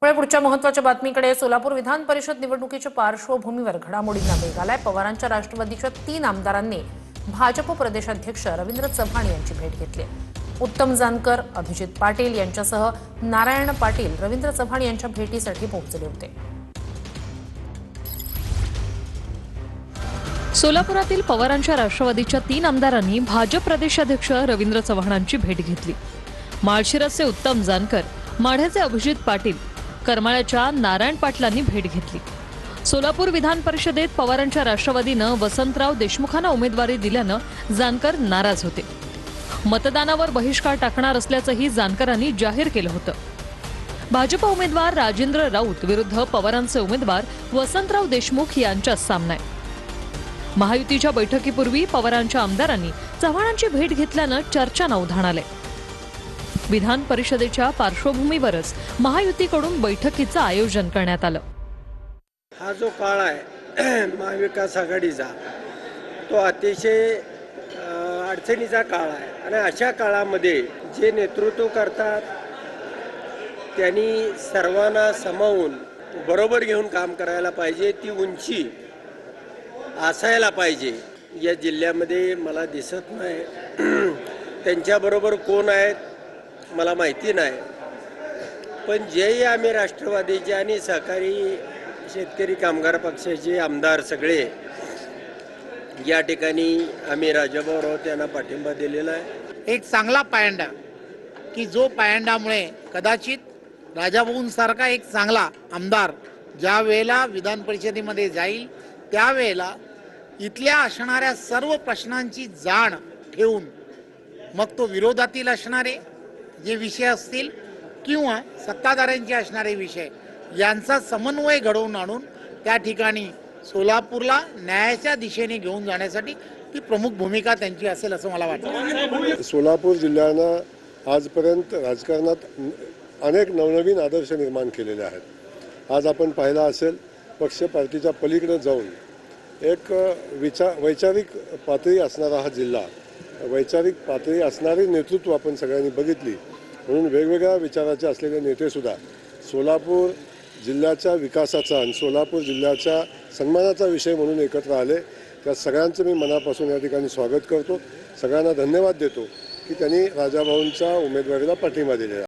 पुढच्या महत्त्वाच्या बातमीकडे. सोलापूर विधान परिषद निवडणुकीच्या पार्श्वभूमीवर घडामोडींना वेग आलाय. पवारांच्या राष्ट्रवादीच्या 3 आमदारांनी भाजप प्रदेशाध्यक्ष रवींद्र चव्हाण यांची भेट घेतली. उत्तम जानकर, अभिजित पाटील यांच्यासह नारायण पाटील रवींद्र चव्हाण यांच्या भेटीसाठी पोहोचले होते. सोलापुरातील पवारांच्या राष्ट्रवादीच्या 3 आमदारांनी भाजप प्रदेशाध्यक्ष रवींद्र चव्हाणांची भेट घेतली. माळशिरसचे उत्तम जानकर, माढ्याचे अभिजित पाटील, करमाळ्याच्या नारायण पाटलांनी भेट घेतली. सोलापूर विधान परिषदेत पवारांच्या राष्ट्रवादीनं वसंतराव देशमुखांना उमेदवारी दिल्यानं जानकर नाराज होते. मतदानावर बहिष्कार टाकणार असल्याचंही जानकरांनी जाहीर केलं होतं. भाजप उमेदवार राजेंद्र राऊत विरुद्ध पवारांचे उमेदवार वसंतराव देशमुख यांच्यात सामना आहे. महायुतीच्या बैठकीपूर्वी पवारांच्या आमदारांनी चव्हाणांची भेट घेतल्यानं चर्चांना उधाण आलंय. विधान परिषदेच्या पार्श्वभूमीवरच महायुतीकडून बैठकीचं आयोजन करण्यात आलं. हा जो काळ आहे महाविकास आघाडीचा, तो अतिशय अडचणीचा काळ आहे आणि अशा काळामध्ये जे नेतृत्व करतात त्यांनी सर्वांना सामावून बरोबर घेऊन काम करायला पाहिजे. ती उंची असायला पाहिजे. या जिल्ह्यामध्ये मला दिसत नाही. त्यांच्याबरोबर कोण आहेत मला माहिती नाही, पण जे आम्ही राष्ट्रवादीचे आणि सहकारी शेतकरी कामगार पक्षाचे आमदार सगळे या ठिकाणी आम्ही राजाभाऊ राऊत यांना पाठिंबा दिलेला आहे. एक चांगला पायंडा की जो पायंडामुळे कदाचित राजाभाऊंसारखा एक चांगला आमदार ज्या वेळेला विधान परिषदेमध्ये जाईल त्यावेळेला इथल्या असणाऱ्या सर्व प्रश्नांची जाण ठेवून मग तो विरोधातील असणारे जे विषय असतील किंवा सत्ताधाऱ्यांचे असणारे विषय यांचा समन्वय घडवून आणून त्या ठिकाणी सोलापूरला न्यायाच्या दिशेने घेऊन जाण्यासाठी ती प्रमुख भूमिका त्यांची असेल असं मला वाटतं. सोलापूर जिल्ह्यानं आजपर्यंत राजकारणात अनेक नवनवीन आदर्श निर्माण केलेले आहेत. आज आपण पाहिला असेल पक्ष पार्टीच्या पलीकडे जाऊन एक वैचारिक पातळी असणारा हा जिल्हा, वैचारिक पातळी असणारी नेतृत्व आपण सगळ्यांनी बघितली. म्हणून वेगवेगळ्या विचाराचे असलेले नेतेसुद्धा सोलापूर जिल्ह्याच्या विकासाचा आणि सोलापूर जिल्ह्याच्या सन्मानाचा विषय म्हणून एकत्र आले. त्या सगळ्यांचं मी मनापासून या ठिकाणी स्वागत करतो. सगळ्यांना धन्यवाद देतो की त्यांनी राजाभाऊंच्या उमेदवारीला पाठिंबा दिलेला.